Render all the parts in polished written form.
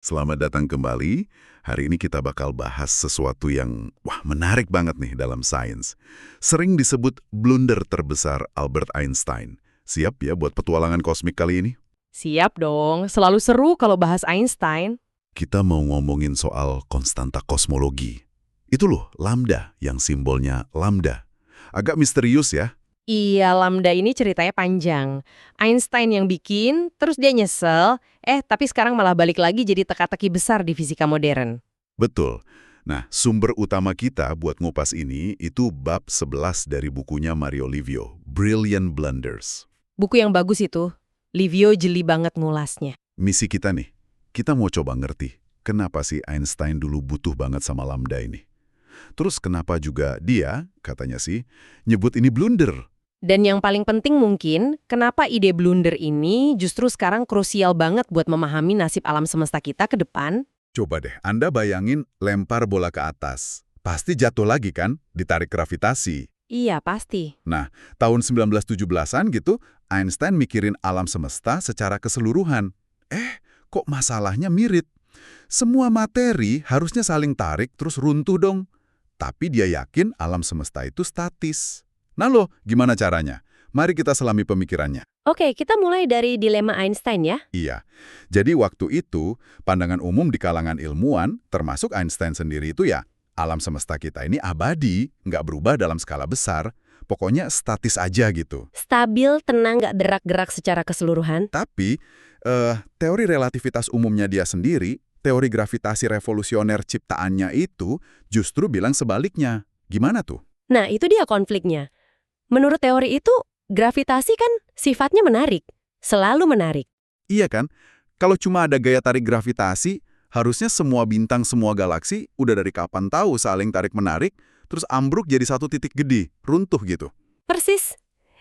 Selamat datang kembali. Hari ini kita bakal bahas sesuatu yang menarik banget nih dalam sains. Sering disebut blunder terbesar Albert Einstein. Siap ya buat petualangan kosmik kali ini? Siap dong, selalu seru kalau bahas Einstein. Kita mau ngomongin soal konstanta kosmologi. Itu loh, lambda yang simbolnya lambda. Agak misterius ya. Iya, lambda ini ceritanya panjang. Einstein yang bikin, terus dia nyesel, tapi sekarang malah balik lagi jadi teka-teki besar di fisika modern. Betul. Nah, sumber utama kita buat ngupas ini itu bab 11 dari bukunya Mario Livio, Brilliant Blunders. Buku yang bagus itu. Livio jeli banget ngulasnya. Misi kita nih, kita mau coba ngerti kenapa sih Einstein dulu butuh banget sama lambda ini. Terus kenapa juga dia, katanya sih, nyebut ini blunder. Dan yang paling penting mungkin, kenapa ide blunder ini justru sekarang krusial banget buat memahami nasib alam semesta kita ke depan? Coba deh, Anda bayangin lempar bola ke atas. Pasti jatuh lagi kan, ditarik gravitasi. Iya, pasti. Nah, tahun 1917-an gitu, Einstein mikirin alam semesta secara keseluruhan. Kok masalahnya mirip? Semua materi harusnya saling tarik terus runtuh dong. Tapi dia yakin alam semesta itu statis. Nah loh, gimana caranya? Mari kita selami pemikirannya. Oke, kita mulai dari dilema Einstein ya. Iya, jadi waktu itu, pandangan umum di kalangan ilmuwan, termasuk Einstein sendiri itu ya, alam semesta kita ini abadi, nggak berubah dalam skala besar, pokoknya statis aja gitu. Stabil, tenang, nggak gerak-gerak secara keseluruhan. Tapi, teori relativitas umumnya dia sendiri, teori gravitasi revolusioner ciptaannya itu, justru bilang sebaliknya. Gimana tuh? Nah, itu dia konfliknya. Menurut teori itu, gravitasi kan sifatnya menarik. Selalu menarik. Iya kan? Kalau cuma ada gaya tarik gravitasi, harusnya semua bintang, semua galaksi udah dari kapan tahu saling tarik-menarik, terus ambruk jadi satu titik gede, runtuh gitu. Persis.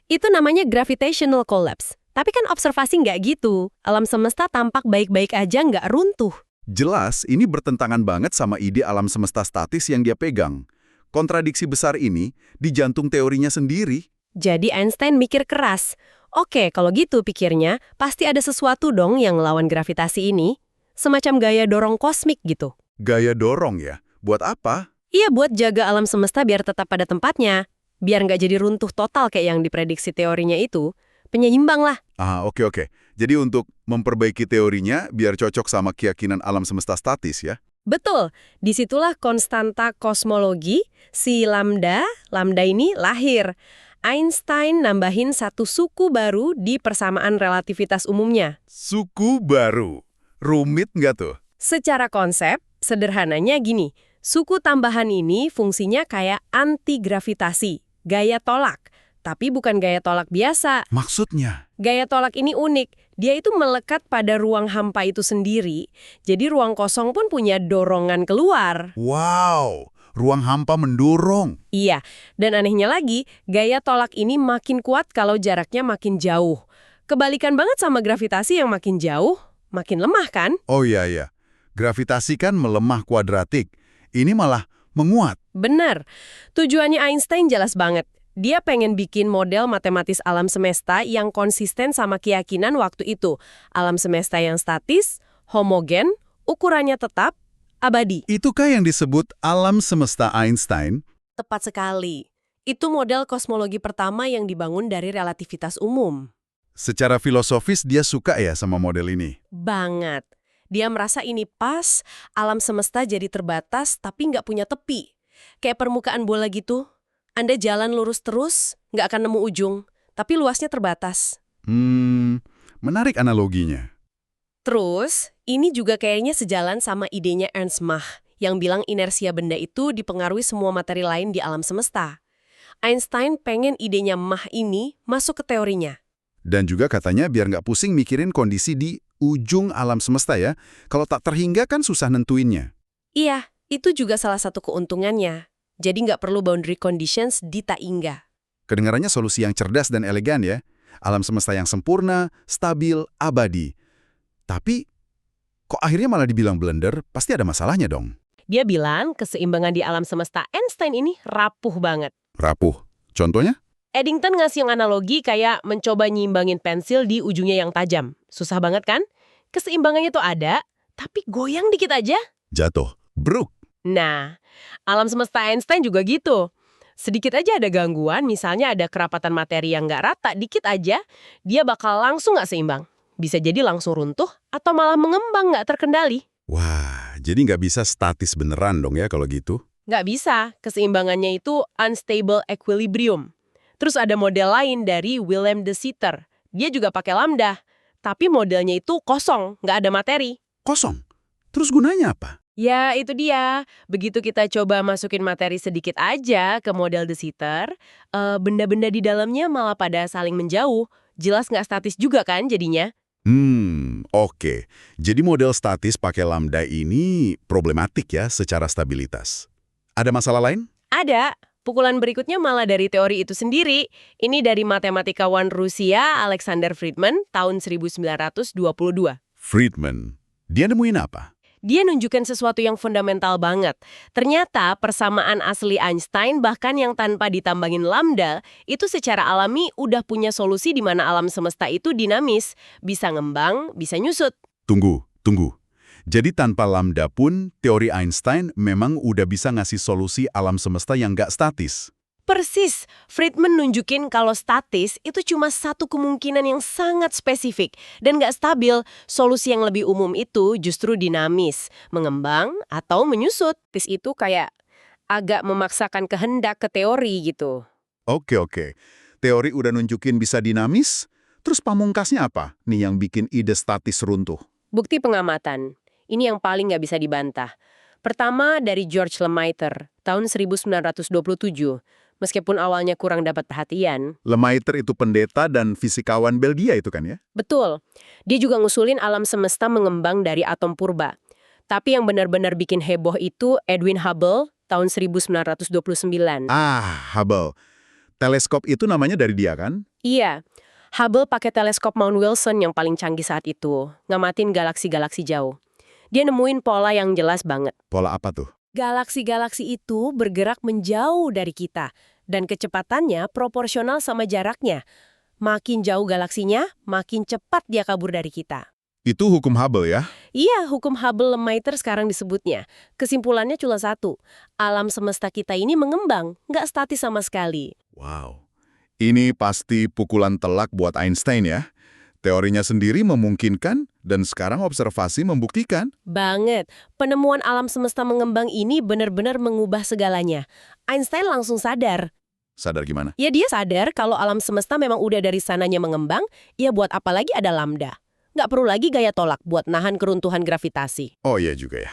Itu namanya gravitational collapse. Tapi kan observasi nggak gitu. Alam semesta tampak baik-baik aja nggak runtuh. Jelas, ini bertentangan banget sama ide alam semesta statis yang dia pegang. Kontradiksi besar ini di jantung teorinya sendiri. Jadi Einstein mikir keras. Oke, kalau gitu pikirnya, pasti ada sesuatu dong yang ngelawan gravitasi ini. Semacam gaya dorong kosmik gitu. Gaya dorong ya? Buat apa? Iya, buat jaga alam semesta biar tetap pada tempatnya. Biar nggak jadi runtuh total kayak yang diprediksi teorinya itu. Penyeimbang lah. Oke. Jadi untuk memperbaiki teorinya biar cocok sama keyakinan alam semesta statis ya? Betul, disitulah konstanta kosmologi, si lambda ini lahir. Einstein nambahin satu suku baru di persamaan relativitas umumnya. Suku baru. Rumit nggak tuh? Secara konsep, sederhananya gini, suku tambahan ini fungsinya kayak anti-gravitasi, gaya tolak. Tapi bukan gaya tolak biasa. Maksudnya? Gaya tolak ini unik. Dia itu melekat pada ruang hampa itu sendiri. Jadi ruang kosong pun punya dorongan keluar. Wow, ruang hampa mendorong. Iya, dan anehnya lagi, gaya tolak ini makin kuat kalau jaraknya makin jauh. Kebalikan banget sama gravitasi yang makin jauh, makin lemah kan? Oh iya. Gravitasi kan melemah kuadratik. Ini malah menguat. Benar. Tujuannya Einstein jelas banget. Dia pengen bikin model matematis alam semesta yang konsisten sama keyakinan waktu itu. Alam semesta yang statis, homogen, ukurannya tetap, abadi. Itukah yang disebut alam semesta Einstein? Tepat sekali. Itu model kosmologi pertama yang dibangun dari relativitas umum. Secara filosofis dia suka ya sama model ini? Banget. Dia merasa ini pas, alam semesta jadi terbatas tapi nggak punya tepi. Kayak permukaan bola gitu. Anda jalan lurus terus, nggak akan nemu ujung, tapi luasnya terbatas. Menarik analoginya. Terus, ini juga kayaknya sejalan sama idenya Ernst Mach, yang bilang inersia benda itu dipengaruhi semua materi lain di alam semesta. Einstein pengen idenya Mach ini masuk ke teorinya. Dan juga katanya biar nggak pusing mikirin kondisi di ujung alam semesta ya. Kalau tak terhingga kan susah nentuinnya. Iya, itu juga salah satu keuntungannya. Jadi nggak perlu boundary conditions di tak hingga. Kedengarannya solusi yang cerdas dan elegan ya. Alam semesta yang sempurna, stabil, abadi. Tapi, kok akhirnya malah dibilang blunder, pasti ada masalahnya dong. Dia bilang keseimbangan di alam semesta Einstein ini rapuh banget. Rapuh. Contohnya? Eddington ngasih yang analogi kayak mencoba nyimbangin pensil di ujungnya yang tajam. Susah banget kan? Keseimbangannya tuh ada, tapi goyang dikit aja. Jatuh. Bruk. Nah, alam semesta Einstein juga gitu. Sedikit aja ada gangguan, misalnya ada kerapatan materi yang nggak rata, dikit aja, dia bakal langsung nggak seimbang. Bisa jadi langsung runtuh, atau malah mengembang nggak terkendali. Wah, jadi nggak bisa statis beneran dong ya kalau gitu? Nggak bisa, keseimbangannya itu unstable equilibrium. Terus ada model lain dari Willem de Sitter. Dia juga pakai lambda, tapi modelnya itu kosong, nggak ada materi. Kosong. Terus gunanya apa? Ya, itu dia. Begitu kita coba masukin materi sedikit aja ke model de Sitter, benda-benda di dalamnya malah pada saling menjauh. Jelas nggak statis juga kan jadinya? Oke. Jadi model statis pakai lambda ini problematik ya secara stabilitas. Ada masalah lain? Ada. Pukulan berikutnya malah dari teori itu sendiri. Ini dari matematikawan Rusia Alexander Friedman tahun 1922. Friedman. Dia nemuin apa? Dia nunjukin sesuatu yang fundamental banget. Ternyata persamaan asli Einstein bahkan yang tanpa ditambangin lambda, itu secara alami udah punya solusi di mana alam semesta itu dinamis. Bisa ngembang, bisa nyusut. Tunggu. Jadi tanpa lambda pun, teori Einstein memang udah bisa ngasih solusi alam semesta yang nggak statis. Persis, Friedman nunjukin kalau statis itu cuma satu kemungkinan yang sangat spesifik dan nggak stabil. Solusi yang lebih umum itu justru dinamis, mengembang atau menyusut. Tis itu kayak agak memaksakan kehendak ke teori gitu. Oke. Teori udah nunjukin bisa dinamis, terus pamungkasnya apa nih yang bikin ide statis runtuh? Bukti pengamatan, ini yang paling nggak bisa dibantah. Pertama dari George Lemaitre, tahun 1927. Meskipun awalnya kurang dapat perhatian. Lemaitre itu pendeta dan fisikawan Belgia itu kan ya? Betul. Dia juga ngusulin alam semesta mengembang dari atom purba. Tapi yang benar-benar bikin heboh itu Edwin Hubble tahun 1929. Hubble. Teleskop itu namanya dari dia kan? Iya. Hubble pakai teleskop Mount Wilson yang paling canggih saat itu, ngamatin galaksi-galaksi jauh. Dia nemuin pola yang jelas banget. Pola apa tuh? Galaksi-galaksi itu bergerak menjauh dari kita, dan kecepatannya proporsional sama jaraknya. Makin jauh galaksinya, makin cepat dia kabur dari kita. Itu hukum Hubble ya? Iya, hukum Hubble-Lemaitre sekarang disebutnya. Kesimpulannya cuma satu, alam semesta kita ini mengembang, nggak statis sama sekali. Wow. Ini pasti pukulan telak buat Einstein ya? Teorinya sendiri memungkinkan, dan sekarang observasi membuktikan. Banget. Penemuan alam semesta mengembang ini benar-benar mengubah segalanya. Einstein langsung sadar. Sadar gimana? Ya dia sadar kalau alam semesta memang udah dari sananya mengembang, ya buat apa lagi ada lambda. Nggak perlu lagi gaya tolak buat nahan keruntuhan gravitasi. Oh iya juga ya.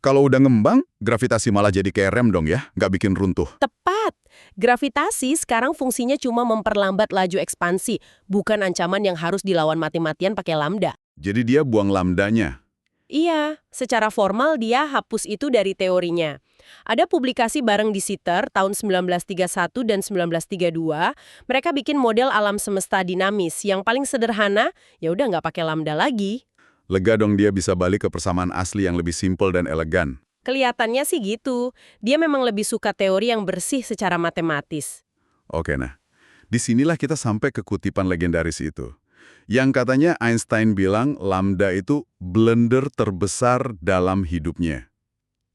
Kalau udah ngembang, gravitasi malah jadi kayak rem dong ya, nggak bikin runtuh. Tepat. Gravitasi sekarang fungsinya cuma memperlambat laju ekspansi, bukan ancaman yang harus dilawan mati-matian pakai lambda. Jadi dia buang lambdanya. Iya, secara formal dia hapus itu dari teorinya. Ada publikasi bareng di Sitter tahun 1931 dan 1932, mereka bikin model alam semesta dinamis yang paling sederhana, ya udah nggak pakai lambda lagi. Lega dong dia bisa balik ke persamaan asli yang lebih simpel dan elegan. Kelihatannya sih gitu. Dia memang lebih suka teori yang bersih secara matematis. Oke, nah. Disinilah kita sampai ke kutipan legendaris itu. Yang katanya Einstein bilang lambda itu blunder terbesar dalam hidupnya.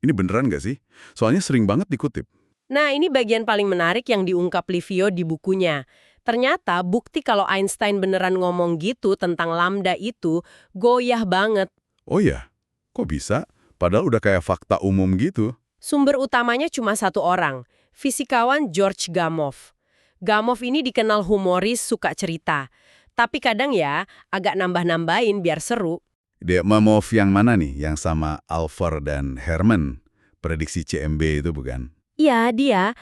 Ini beneran nggak sih? Soalnya sering banget dikutip. Nah, ini bagian paling menarik yang diungkap Livio di bukunya. Ternyata bukti kalau Einstein beneran ngomong gitu tentang lambda itu goyah banget. Oh ya? Kok bisa? Padahal udah kayak fakta umum gitu. Sumber utamanya cuma satu orang, fisikawan George Gamow. Gamow ini dikenal humoris, suka cerita. Tapi kadang ya, agak nambah-nambahin biar seru. Dia Mamov yang mana nih? Yang sama Alford dan Herman. Prediksi CMB itu bukan? Iya, dia.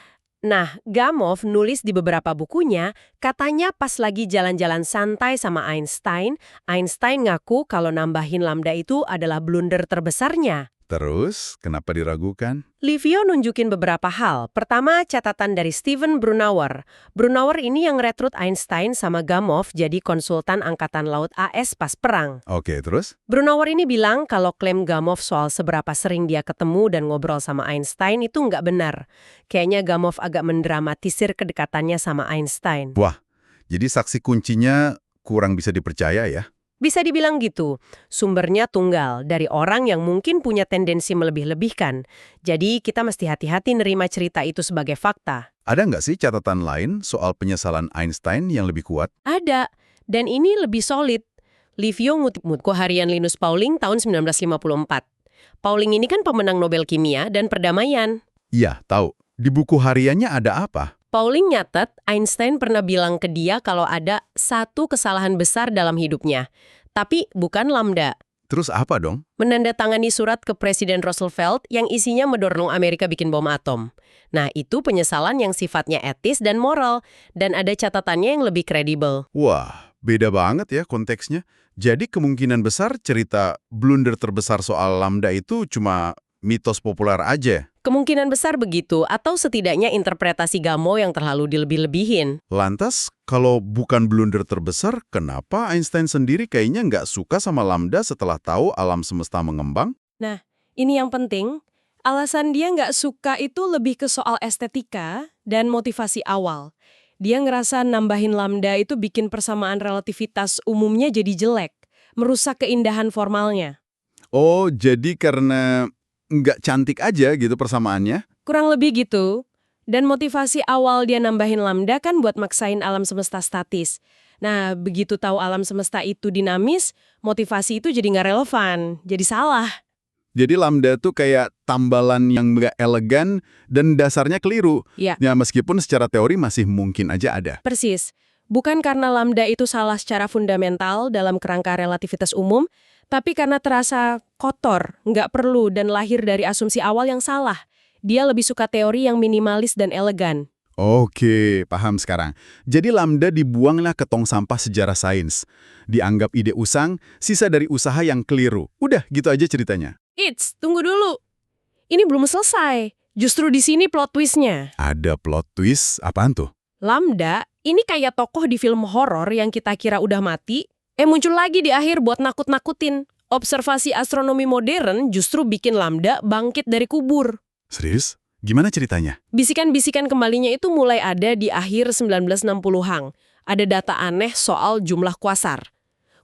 Nah, Gamow nulis di beberapa bukunya, katanya pas lagi jalan-jalan santai sama Einstein, Einstein ngaku kalau nambahin lambda itu adalah blunder terbesarnya. Terus, kenapa diragukan? Livio nunjukin beberapa hal. Pertama, catatan dari Steven Brunauer. Brunauer ini yang rekrut Einstein sama Gamow jadi konsultan Angkatan Laut AS pas perang. Oke, terus? Brunauer ini bilang kalau klaim Gamow soal seberapa sering dia ketemu dan ngobrol sama Einstein itu nggak benar. Kayaknya Gamow agak mendramatisir kedekatannya sama Einstein. Wah, jadi saksi kuncinya kurang bisa dipercaya ya? Bisa dibilang gitu. Sumbernya tunggal dari orang yang mungkin punya tendensi melebih-lebihkan. Jadi kita mesti hati-hati nerima cerita itu sebagai fakta. Ada nggak sih catatan lain soal penyesalan Einstein yang lebih kuat? Ada, dan ini lebih solid. Livio ngutip buku harian Linus Pauling tahun 1954. Pauling ini kan pemenang Nobel Kimia dan Perdamaian. Iya, tahu. Di buku hariannya ada apa? Pauling nyatet Einstein pernah bilang ke dia kalau ada satu kesalahan besar dalam hidupnya. Tapi bukan lambda. Terus apa dong? Menandatangani surat ke Presiden Roosevelt yang isinya mendorong Amerika bikin bom atom. Nah, itu penyesalan yang sifatnya etis dan moral. Dan ada catatannya yang lebih kredibel. Wah, beda banget ya konteksnya. Jadi kemungkinan besar cerita blunder terbesar soal lambda itu cuma mitos populer aja. Kemungkinan besar begitu, atau setidaknya interpretasi Gamow yang terlalu dilebih-lebihin. Lantas, kalau bukan blunder terbesar, kenapa Einstein sendiri kayaknya nggak suka sama lambda setelah tahu alam semesta mengembang? Nah, ini yang penting. Alasan dia nggak suka itu lebih ke soal estetika dan motivasi awal. Dia ngerasa nambahin lambda itu bikin persamaan relativitas umumnya jadi jelek, merusak keindahan formalnya. Oh, jadi karena nggak cantik aja gitu persamaannya? Kurang lebih gitu. Dan motivasi awal dia nambahin lambda kan buat maksain alam semesta statis. Nah, begitu tahu alam semesta itu dinamis, motivasi itu jadi nggak relevan, jadi salah. Jadi lambda tuh kayak tambalan yang nggak elegan dan dasarnya keliru. Ya, Ya, meskipun secara teori masih mungkin aja ada. persis. Bukan karena lambda itu salah secara fundamental dalam kerangka relativitas umum, tapi karena terasa kotor, nggak perlu, dan lahir dari asumsi awal yang salah. Dia lebih suka teori yang minimalis dan elegan. Oke, paham sekarang. Jadi lambda dibuanglah ke tong sampah sejarah sains. Dianggap ide usang, sisa dari usaha yang keliru. Udah, gitu aja ceritanya. Eits, tunggu dulu. Ini belum selesai. Justru di sini plot twist-nya. Ada plot twist, apaan tuh? Lambda, ini kayak tokoh di film horor yang kita kira udah mati, muncul lagi di akhir buat nakut-nakutin. Observasi astronomi modern justru bikin Lambda bangkit dari kubur. Serius? Gimana ceritanya? Bisikan-bisikan kembalinya itu mulai ada di akhir 1960-an. Ada data aneh soal jumlah kuasar.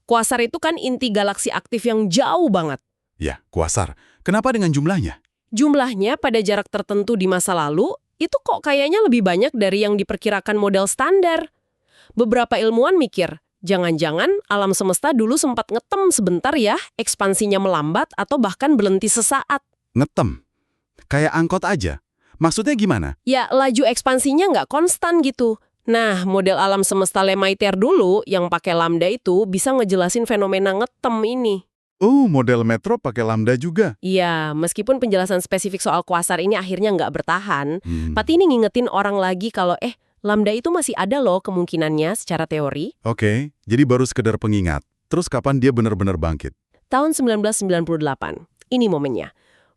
Kuasar itu kan inti galaksi aktif yang jauh banget. Ya, kuasar. Kenapa dengan jumlahnya? Jumlahnya pada jarak tertentu di masa lalu, itu kok kayaknya lebih banyak dari yang diperkirakan model standar. Beberapa ilmuwan mikir, jangan-jangan alam semesta dulu sempat ngetem sebentar ya, ekspansinya melambat atau bahkan berhenti sesaat. Ngetem. Kayak angkot aja. Maksudnya gimana? Ya, laju ekspansinya nggak konstan gitu. Nah, model alam semesta Lemaitre dulu yang pakai lambda itu bisa ngejelasin fenomena ngetem ini. Oh, model metro pakai lambda juga. Iya, meskipun penjelasan spesifik soal kuasar ini akhirnya nggak bertahan, Pati ini ngingetin orang lagi kalau lambda itu masih ada loh kemungkinannya secara teori. Oke, jadi baru sekedar pengingat. Terus kapan dia benar-benar bangkit? Tahun 1998, ini momennya.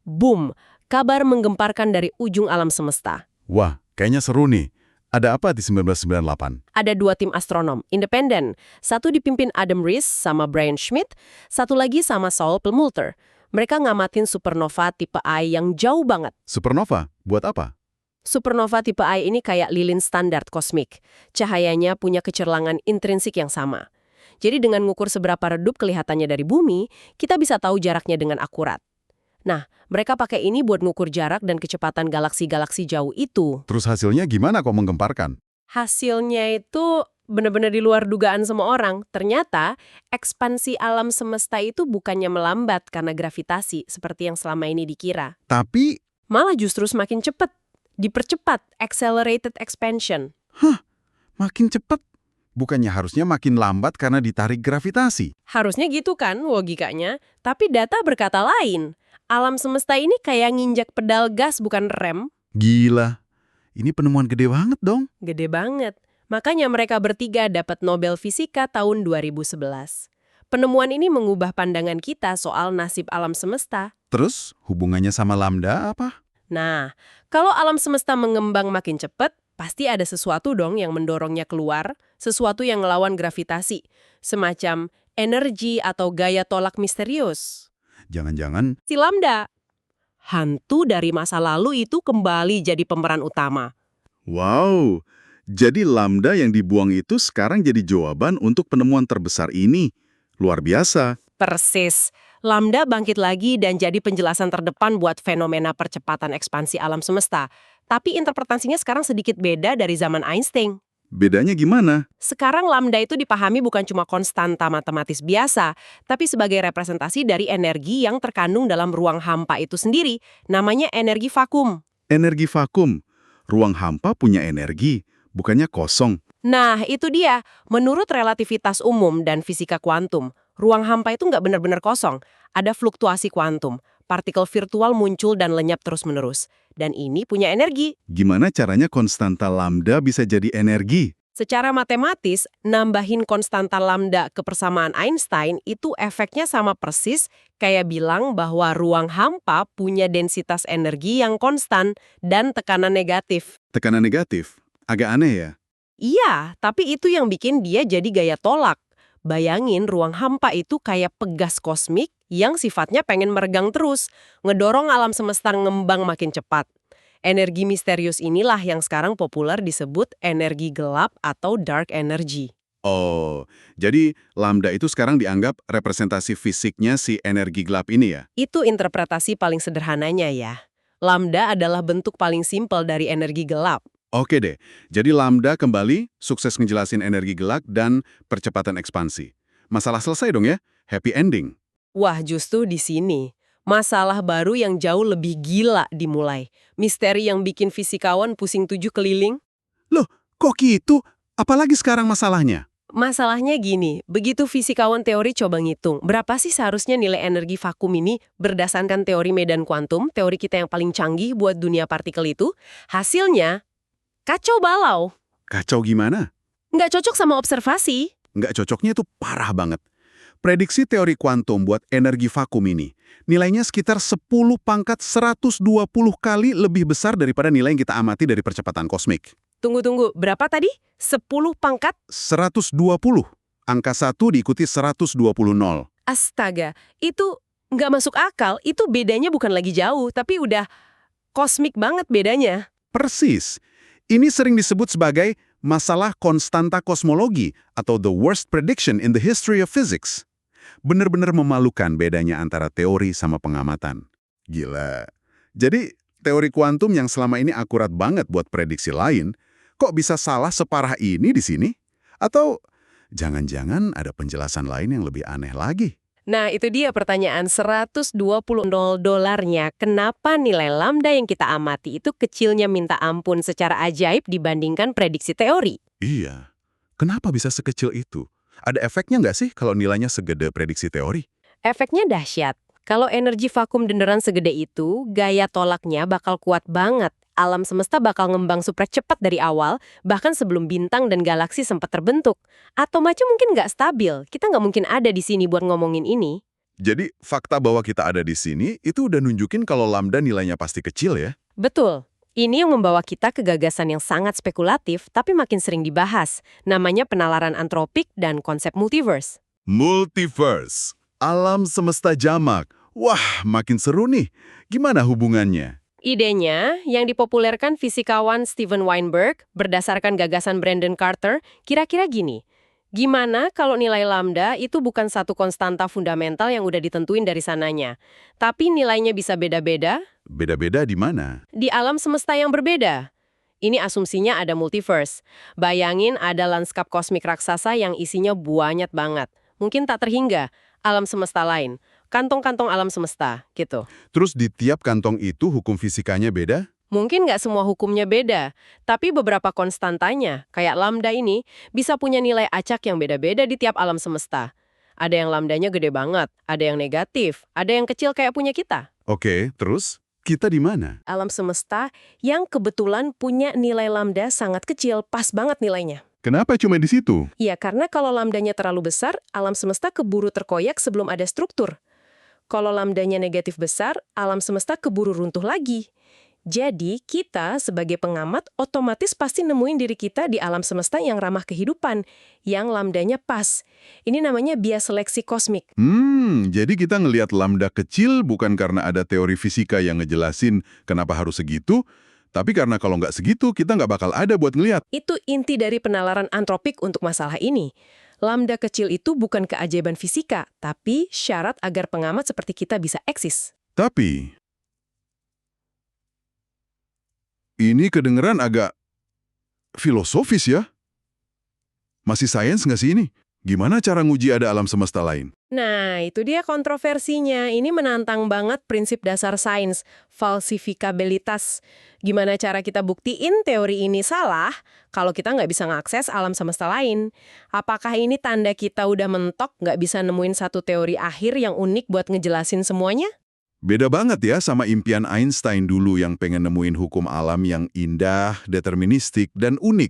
Boom, kabar menggemparkan dari ujung alam semesta. Wah, kayaknya seru nih. Ada apa di 1998? Ada 2 tim astronom, independen. Satu dipimpin Adam Riess sama Brian Schmidt, satu lagi sama Saul Perlmutter. Mereka ngamatin supernova tipe I yang jauh banget. Supernova? Buat apa? Supernova tipe I ini kayak lilin standar kosmik. Cahayanya punya kecerlangan intrinsik yang sama. Jadi dengan ngukur seberapa redup kelihatannya dari bumi, kita bisa tahu jaraknya dengan akurat. Nah, mereka pakai ini buat ngukur jarak dan kecepatan galaksi-galaksi jauh itu. Terus hasilnya gimana kok menggemparkan? Hasilnya itu benar-benar di luar dugaan semua orang. Ternyata, ekspansi alam semesta itu bukannya melambat karena gravitasi seperti yang selama ini dikira. Tapi, Malah justru semakin cepat. Dipercepat, accelerated expansion. makin cepat. Bukannya harusnya makin lambat karena ditarik gravitasi. Harusnya gitu kan logikanya, tapi data berkata lain. Alam semesta ini kayak nginjak pedal gas bukan rem. Gila. Ini penemuan gede banget dong. Gede banget. Makanya mereka bertiga dapat Nobel Fisika tahun 2011. Penemuan ini mengubah pandangan kita soal nasib alam semesta. Terus, hubungannya sama lambda apa? Nah, kalau alam semesta mengembang makin cepat, pasti ada sesuatu dong yang mendorongnya keluar, sesuatu yang ngelawan gravitasi, semacam energi atau gaya tolak misterius. Jangan-jangan, Si Lambda. Hantu dari masa lalu itu kembali jadi pemeran utama. wow, jadi lambda yang dibuang itu sekarang jadi jawaban untuk penemuan terbesar ini. Luar biasa. Persis. Lambda bangkit lagi dan jadi penjelasan terdepan buat fenomena percepatan ekspansi alam semesta. Tapi interpretasinya sekarang sedikit beda dari zaman Einstein. Bedanya gimana? Sekarang lambda itu dipahami bukan cuma konstanta matematis biasa, tapi sebagai representasi dari energi yang terkandung dalam ruang hampa itu sendiri, namanya energi vakum. Energi vakum. Ruang hampa punya energi, bukannya kosong. Nah, itu dia. Menurut relativitas umum dan fisika kuantum, ruang hampa itu nggak benar-benar kosong. Ada fluktuasi kuantum. Partikel virtual muncul dan lenyap terus-menerus. Dan ini punya energi. Gimana caranya konstanta lambda bisa jadi energi? Secara matematis, nambahin konstanta lambda ke persamaan Einstein itu efeknya sama persis kayak bilang bahwa ruang hampa punya densitas energi yang konstan dan tekanan negatif. Tekanan negatif? Agak aneh ya? Iya, tapi itu yang bikin dia jadi gaya tolak. Bayangin ruang hampa itu kayak pegas kosmik yang sifatnya pengen meregang terus, ngedorong alam semesta ngembang makin cepat. Energi misterius inilah yang sekarang populer disebut energi gelap atau dark energy. Oh, jadi lambda itu sekarang dianggap representasi fisiknya si energi gelap ini ya? Itu interpretasi paling sederhananya ya. Lambda adalah bentuk paling simpel dari energi gelap. Oke deh, jadi lambda kembali sukses ngejelasin energi gelap dan percepatan ekspansi. Masalah selesai dong ya? Happy ending. Wah, justru di sini. Masalah baru yang jauh lebih gila dimulai. Misteri yang bikin fisikawan pusing tujuh keliling. Loh, kok gitu? Apalagi sekarang masalahnya? Masalahnya gini, begitu fisikawan teori coba ngitung, berapa sih seharusnya nilai energi vakum ini berdasarkan teori medan kuantum, teori kita yang paling canggih buat dunia partikel itu, hasilnya kacau balau. Kacau gimana? Nggak cocok sama observasi. Nggak cocoknya itu parah banget. Prediksi teori kuantum buat energi vakum ini, nilainya sekitar 10 pangkat 120 kali lebih besar daripada nilai yang kita amati dari percepatan kosmik. Tunggu, berapa tadi? 10 pangkat? 120. Angka 1 diikuti 120 nol. Astaga, itu nggak masuk akal. Itu bedanya bukan lagi jauh, tapi udah kosmik banget bedanya. Persis. Ini sering disebut sebagai masalah konstanta kosmologi atau the worst prediction in the history of physics. Benar-benar memalukan bedanya antara teori sama pengamatan. Gila. Jadi, teori kuantum yang selama ini akurat banget buat prediksi lain, kok bisa salah separah ini di sini? Atau jangan-jangan ada penjelasan lain yang lebih aneh lagi? Nah, itu dia pertanyaan 120 dolarnya. Kenapa nilai lambda yang kita amati itu kecilnya minta ampun secara ajaib dibandingkan prediksi teori? Iya. Kenapa bisa sekecil itu? Ada efeknya nggak sih kalau nilainya segede prediksi teori? Efeknya dahsyat. Kalau energi vakum beneran segede itu, gaya tolaknya bakal kuat banget. Alam semesta bakal ngembang super cepat dari awal, bahkan sebelum bintang dan galaksi sempat terbentuk. Atom aja mungkin nggak stabil, kita nggak mungkin ada di sini buat ngomongin ini. Jadi, fakta bahwa kita ada di sini itu udah nunjukin kalau lambda nilainya pasti kecil ya? Betul. Ini yang membawa kita ke gagasan yang sangat spekulatif, tapi makin sering dibahas. Namanya penalaran antropik dan konsep multiverse. Multiverse. Alam semesta jamak. Wah, makin seru nih. Gimana hubungannya? Idenya, yang dipopulerkan fisikawan Steven Weinberg berdasarkan gagasan Brandon Carter, kira-kira gini. Gimana kalau nilai lambda itu bukan satu konstanta fundamental yang udah ditentuin dari sananya, tapi nilainya bisa beda-beda? Beda-beda di mana? Di alam semesta yang berbeda. Ini asumsinya ada multiverse. Bayangin ada lanskap kosmik raksasa yang isinya banyak banget. Mungkin tak terhingga, alam semesta lain. Kantong-kantong alam semesta, gitu. Terus di tiap kantong itu hukum fisikanya beda? Mungkin nggak semua hukumnya beda, tapi beberapa konstantanya, kayak lambda ini, bisa punya nilai acak yang beda-beda di tiap alam semesta. Ada yang lambdanya gede banget, ada yang negatif, ada yang kecil kayak punya kita. Oke, terus? Kita di mana? Alam semesta yang kebetulan punya nilai lambda sangat kecil, pas banget nilainya. Kenapa cuma di situ? Iya, karena kalau lambdanya terlalu besar, alam semesta keburu terkoyak sebelum ada struktur. Kalau lambdanya negatif besar, alam semesta keburu runtuh lagi. Jadi, kita sebagai pengamat otomatis pasti nemuin diri kita di alam semesta yang ramah kehidupan, yang lambdanya pas. Ini namanya bias seleksi kosmik. Jadi kita ngelihat lambda kecil bukan karena ada teori fisika yang ngejelasin kenapa harus segitu, tapi karena kalau nggak segitu, kita nggak bakal ada buat ngelihat. Itu inti dari penalaran antropik untuk masalah ini. Lambda kecil itu bukan keajaiban fisika, tapi syarat agar pengamat seperti kita bisa eksis. Tapi, ini kedengeran agak filosofis ya? Masih sains nggak sih ini? Gimana cara nguji ada alam semesta lain? Nah, itu dia kontroversinya. Ini menantang banget prinsip dasar sains, falsifikabilitas. Gimana cara kita buktiin teori ini salah kalau kita nggak bisa ngakses alam semesta lain? Apakah ini tanda kita udah mentok nggak bisa nemuin satu teori akhir yang unik buat ngejelasin semuanya? Beda banget ya sama impian Einstein dulu yang pengen nemuin hukum alam yang indah, deterministik, dan unik.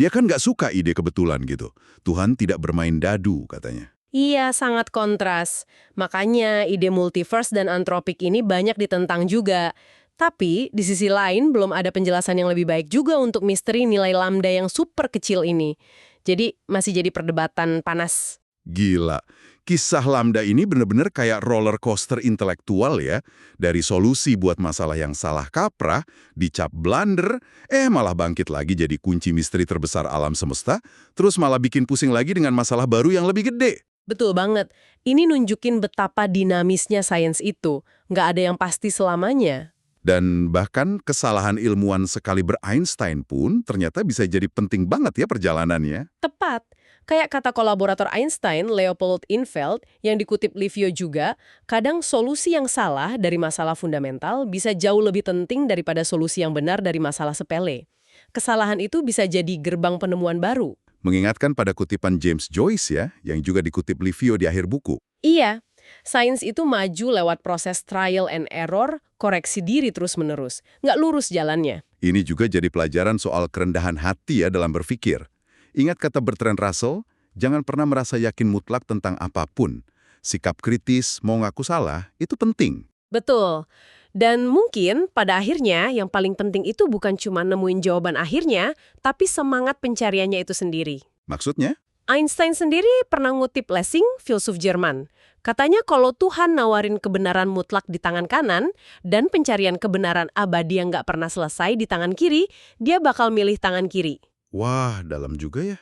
Dia kan nggak suka ide kebetulan gitu. Tuhan tidak bermain dadu, katanya. Iya, sangat kontras. Makanya ide multiverse dan antropik ini banyak ditentang juga. Tapi, di sisi lain belum ada penjelasan yang lebih baik juga untuk misteri nilai lambda yang super kecil ini. Jadi, masih jadi perdebatan panas. Gila. Kisah Lambda ini bener-bener kayak roller coaster intelektual ya. Dari solusi buat masalah yang salah kaprah, dicap blunder, malah bangkit lagi jadi kunci misteri terbesar alam semesta, terus malah bikin pusing lagi dengan masalah baru yang lebih gede. Betul banget. Ini nunjukin betapa dinamisnya sains itu. Nggak ada yang pasti selamanya. Dan bahkan kesalahan ilmuwan sekaliber Einstein pun ternyata bisa jadi penting banget ya perjalanannya. Tepat. Kayak kata kolaborator Einstein, Leopold Infeld, yang dikutip Livio juga, kadang solusi yang salah dari masalah fundamental bisa jauh lebih penting daripada solusi yang benar dari masalah sepele. Kesalahan itu bisa jadi gerbang penemuan baru. Mengingatkan pada kutipan James Joyce ya, yang juga dikutip Livio di akhir buku. Iya, sains itu maju lewat proses trial and error, koreksi diri terus-menerus. Nggak lurus jalannya. Ini juga jadi pelajaran soal kerendahan hati ya dalam berpikir. Ingat kata Bertrand Russell, jangan pernah merasa yakin mutlak tentang apapun. Sikap kritis, mau ngaku salah, itu penting. Betul. Dan mungkin pada akhirnya yang paling penting itu bukan cuma nemuin jawaban akhirnya, tapi semangat pencariannya itu sendiri. Maksudnya? Einstein sendiri pernah ngutip Lessing, filsuf Jerman. Katanya kalau Tuhan nawarin kebenaran mutlak di tangan kanan dan pencarian kebenaran abadi yang nggak pernah selesai di tangan kiri, dia bakal milih tangan kiri. Wah, dalam juga ya.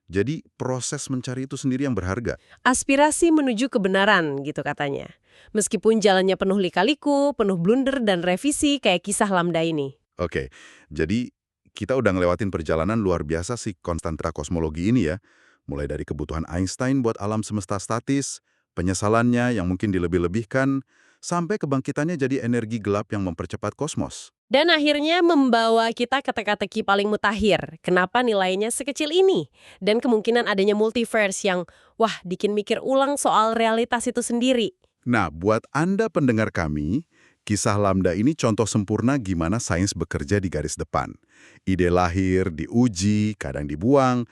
Jadi proses mencari itu sendiri yang berharga. Aspirasi menuju kebenaran, gitu katanya. Meskipun jalannya penuh lika-liku, penuh blunder dan revisi kayak kisah Lambda ini. Oke, jadi kita udah ngelewatin perjalanan luar biasa sih konstanta kosmologi ini ya. Mulai dari kebutuhan Einstein buat alam semesta statis, penyesalannya yang mungkin dilebih-lebihkan, sampai kebangkitannya jadi energi gelap yang mempercepat kosmos. Dan akhirnya membawa kita ke teka-teki paling mutakhir. Kenapa nilainya sekecil ini? Dan kemungkinan adanya multiverse yang, wah, bikin mikir ulang soal realitas itu sendiri. Nah, buat Anda pendengar kami, kisah Lambda ini contoh sempurna gimana sains bekerja di garis depan. Ide lahir, diuji, kadang dibuang,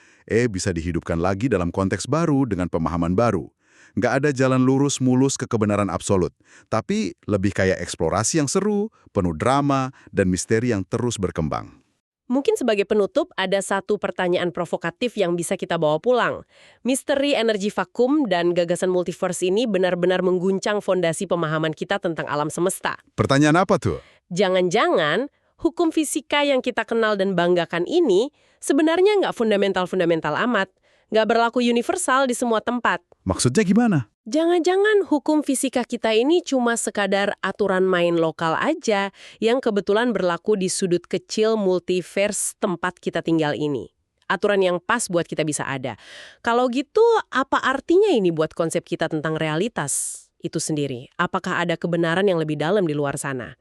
bisa dihidupkan lagi dalam konteks baru dengan pemahaman baru. Nggak ada jalan lurus mulus ke kebenaran absolut, tapi lebih kayak eksplorasi yang seru, penuh drama, dan misteri yang terus berkembang. Mungkin sebagai penutup, ada satu pertanyaan provokatif yang bisa kita bawa pulang. Misteri energi vakum dan gagasan multiverse ini benar-benar mengguncang fondasi pemahaman kita tentang alam semesta. Pertanyaan apa tuh? Jangan-jangan, hukum fisika yang kita kenal dan banggakan ini sebenarnya nggak fundamental-fundamental amat, nggak berlaku universal di semua tempat. Maksudnya gimana? Jangan-jangan hukum fisika kita ini cuma sekadar aturan main lokal aja yang kebetulan berlaku di sudut kecil multiverse tempat kita tinggal ini. Aturan yang pas buat kita bisa ada. Kalau gitu, apa artinya ini buat konsep kita tentang realitas itu sendiri? Apakah ada kebenaran yang lebih dalam di luar sana?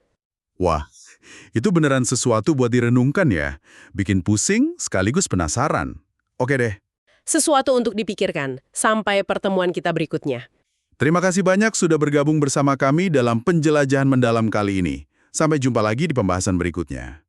Wah, itu beneran sesuatu buat direnungkan ya. Bikin pusing sekaligus penasaran. Oke deh. Sesuatu untuk dipikirkan. Sampai pertemuan kita berikutnya. Terima kasih banyak sudah bergabung bersama kami dalam penjelajahan mendalam kali ini. Sampai jumpa lagi di pembahasan berikutnya.